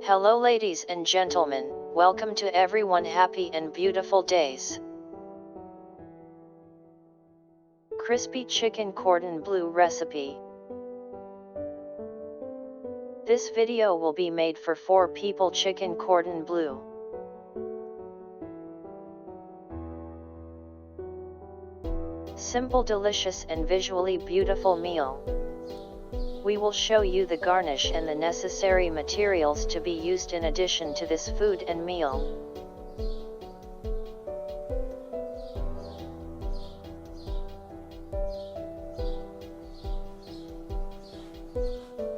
Hello ladies and gentlemen, welcome to everyone happy and beautiful days. Crispy chicken cordon bleu recipe. This video will be made for 4 people chicken cordon bleu. Simple, delicious and visually beautiful meal. We will show you the garnish and the necessary materials to be used in addition to this food and meal.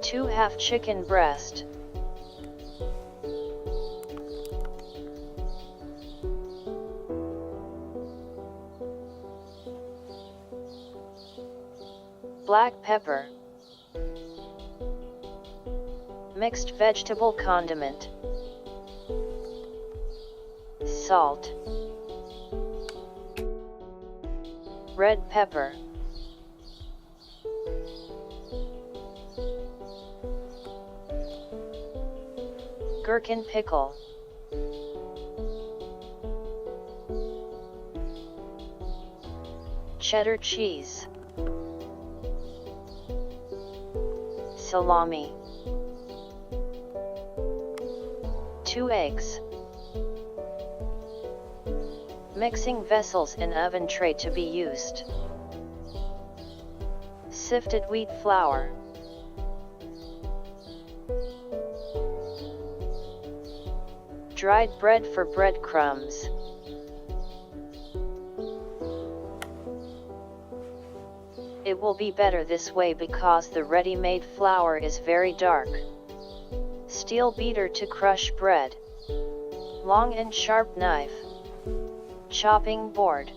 Two half chicken breast. Black pepper. Mixed vegetable condiment. Salt. Red pepper. Gherkin pickle. Cheddar cheese. Salami. 2 eggs. Mixing vessels and oven tray to be used. Sifted wheat flour. Dried bread for breadcrumbs. It will be better this way because the ready-made flour is very dark. Steel beater to crush bread. Long and sharp knife. Chopping board.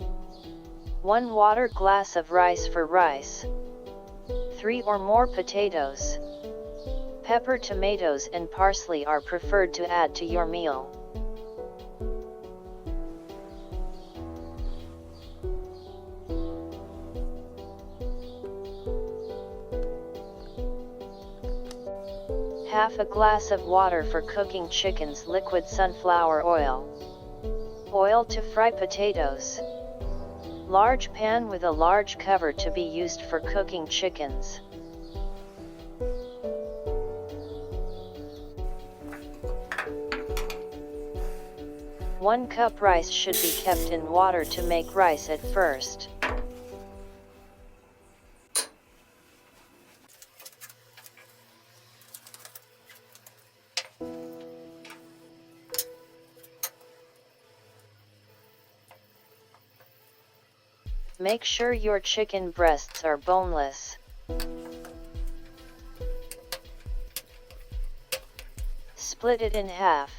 1 water glass of rice for rice. 3 or more potatoes. Pepper, tomatoes and parsley are preferred to add to your meal. Half a glass of water for cooking chickens. Liquid sunflower oil. Oil to fry potatoes. Large pan with a large cover to be used for cooking chickens. One cup rice should be kept in water to make rice at first. Make sure your chicken breasts are boneless. Split it in half.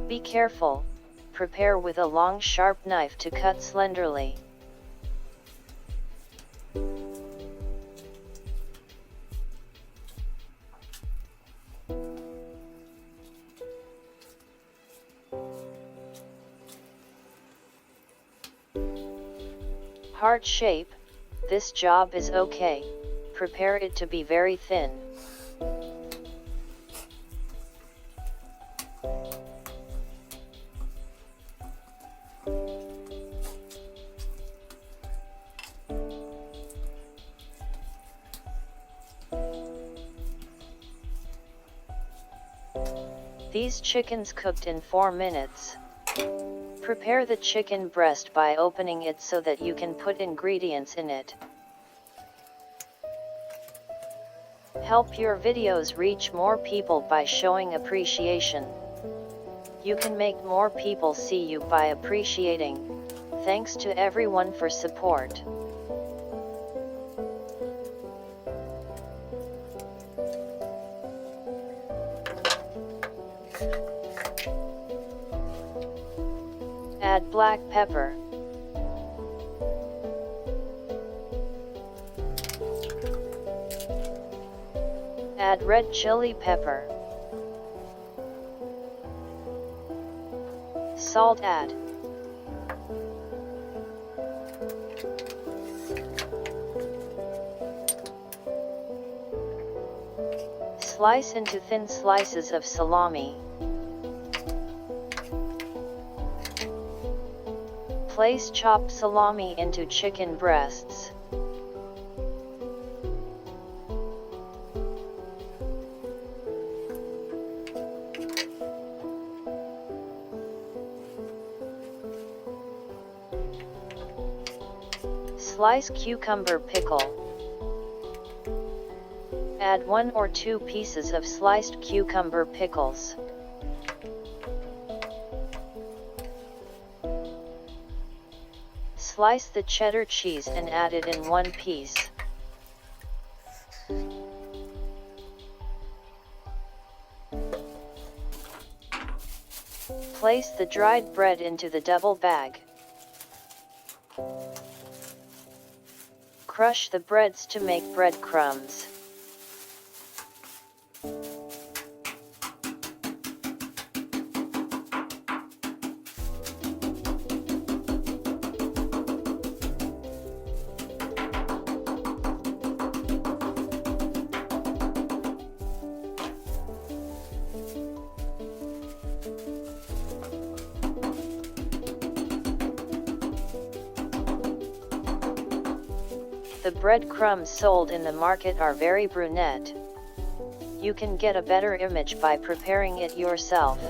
Be careful, prepare with a long sharp knife to cut slenderly. Heart shape, this job is okay, prepare it to be very thin. These chickens cooked in 4 minutes. Prepare the chicken breast by opening it so that you can put ingredients in it. Help your videos reach more people by showing appreciation. You can make more people see you by appreciating. Thanks to everyone for support. Add black pepper. Add red chili pepper. Salt add. Slice into thin slices of salami. Place chopped salami into chicken breasts. Slice cucumber pickle. Add 1 or 2 pieces of sliced cucumber pickles. Slice the cheddar cheese and add it in one piece. Place the dried bread into the double bag. Crush the breads to make breadcrumbs. The breadcrumbs sold in the market are very brunette. You can get a better image by preparing it yourself.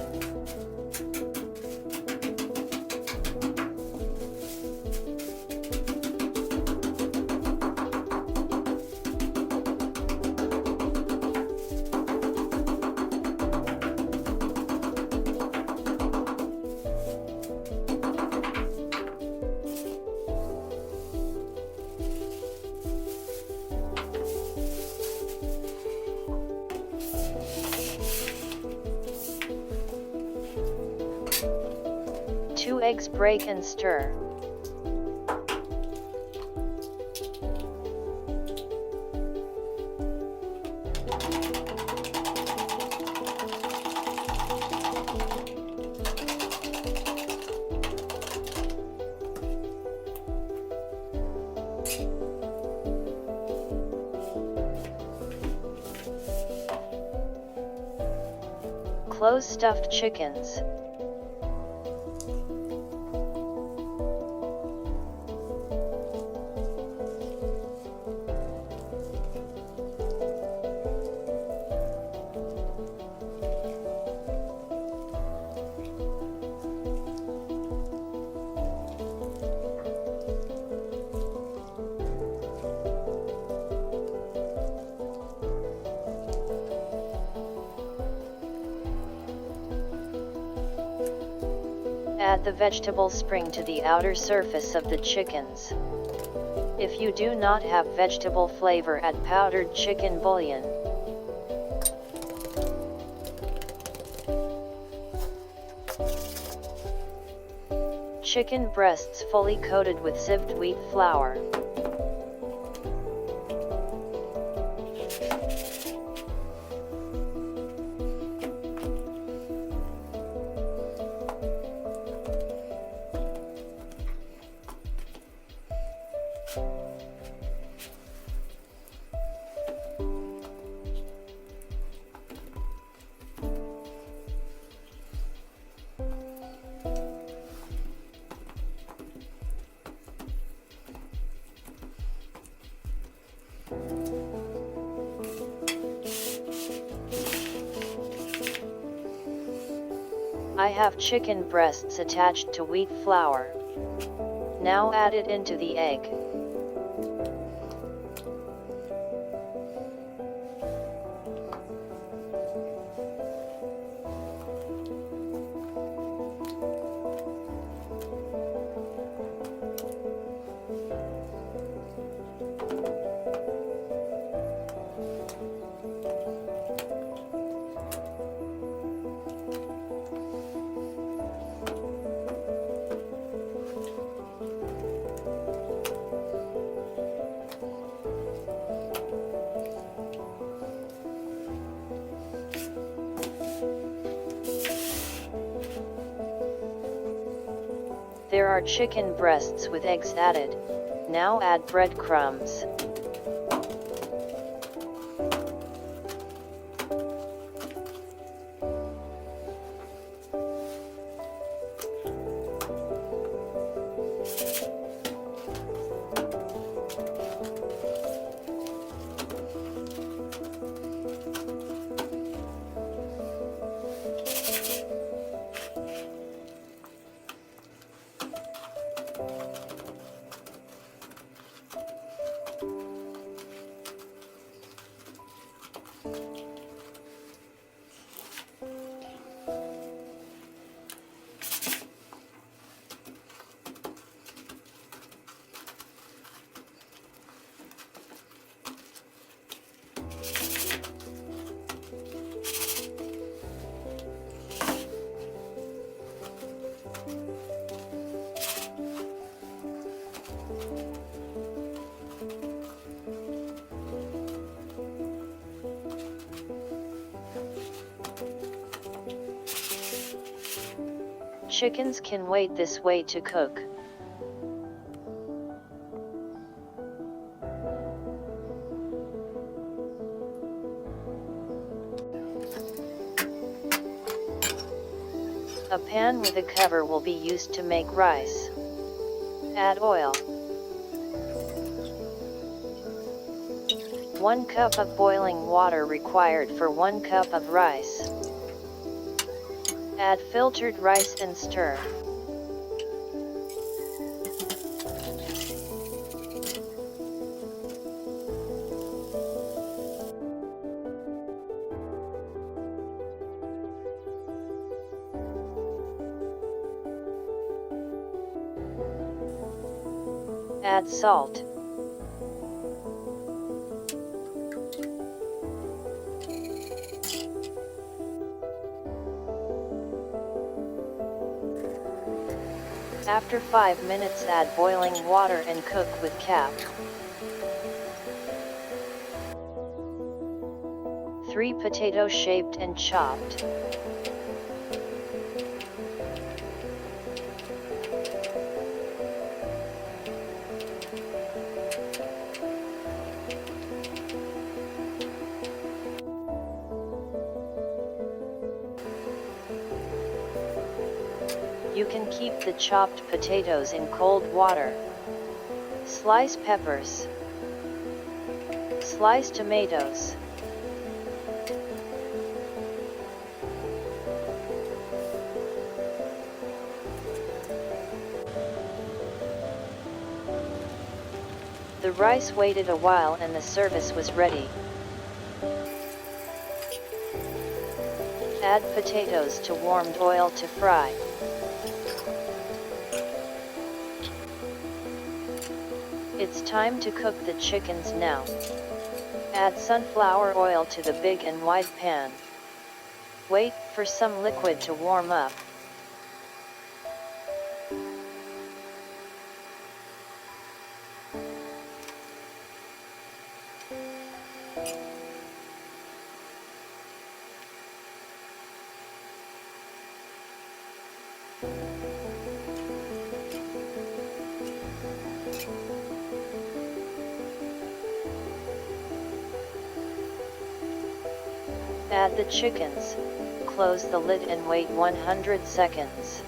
Two eggs, break and stir. Close stuffed chickens. Add the vegetable spring to the outer surface of the chickens. If you do not have vegetable flavor, add powdered chicken bouillon. Chicken breasts fully coated with sieved wheat flour. I have chicken breasts attached to wheat flour. Now add it into the egg. There are chicken breasts with eggs added. Now add breadcrumbs. Chickens can wait this way to cook. A pan with a cover will be used to make rice. Add oil. 1 cup of boiling water required for 1 cup of rice. Add filtered rice and stir. Add salt. After 5 minutes, add boiling water and cook with cap. 3 potatoes shaped and chopped. You can keep the chopped potatoes in cold water. Slice peppers. Slice tomatoes. The rice waited a while and the service was ready. Add potatoes to warmed oil to fry. It's time to cook the chickens now. Add sunflower oil to the big and wide pan. Wait for some liquid to warm up. Add the chickens, close the lid and wait 100 seconds.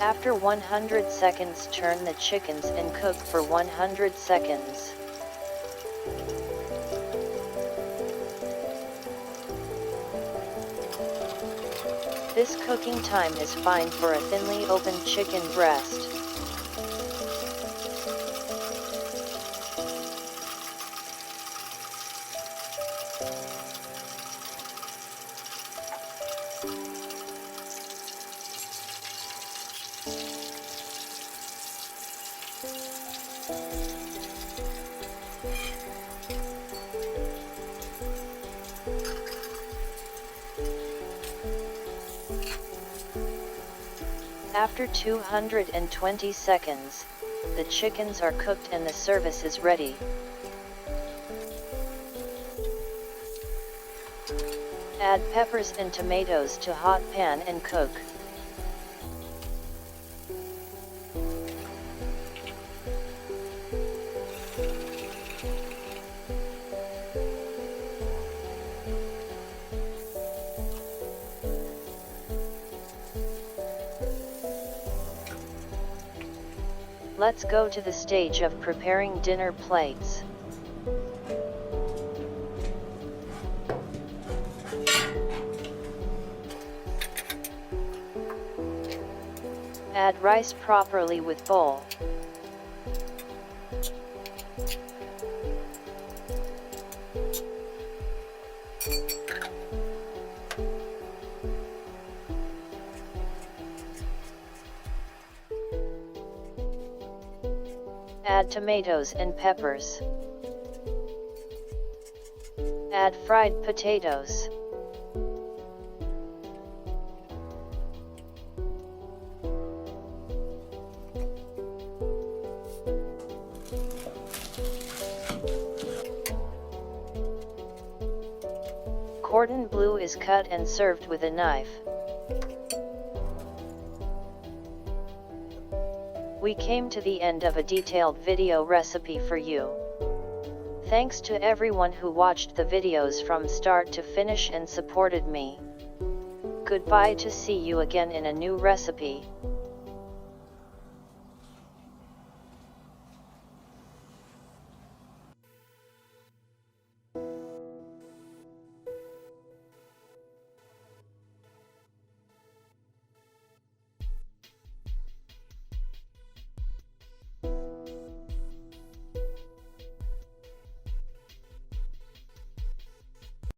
After 100 seconds, turn the chickens and cook for 100 seconds. This cooking time is fine for a thinly opened chicken breast. After 220 seconds, the chickens are cooked and the service is ready. Add peppers and tomatoes to hot pan and cook. Let's go to the stage of preparing dinner plates. Add rice properly with bowl. Add tomatoes and peppers. Add fried potatoes. Cordon bleu is cut and served with a knife. We came to the end of a detailed video recipe for you. Thanks to everyone who watched the videos from start to finish and supported me. Goodbye, to see you again in a new recipe.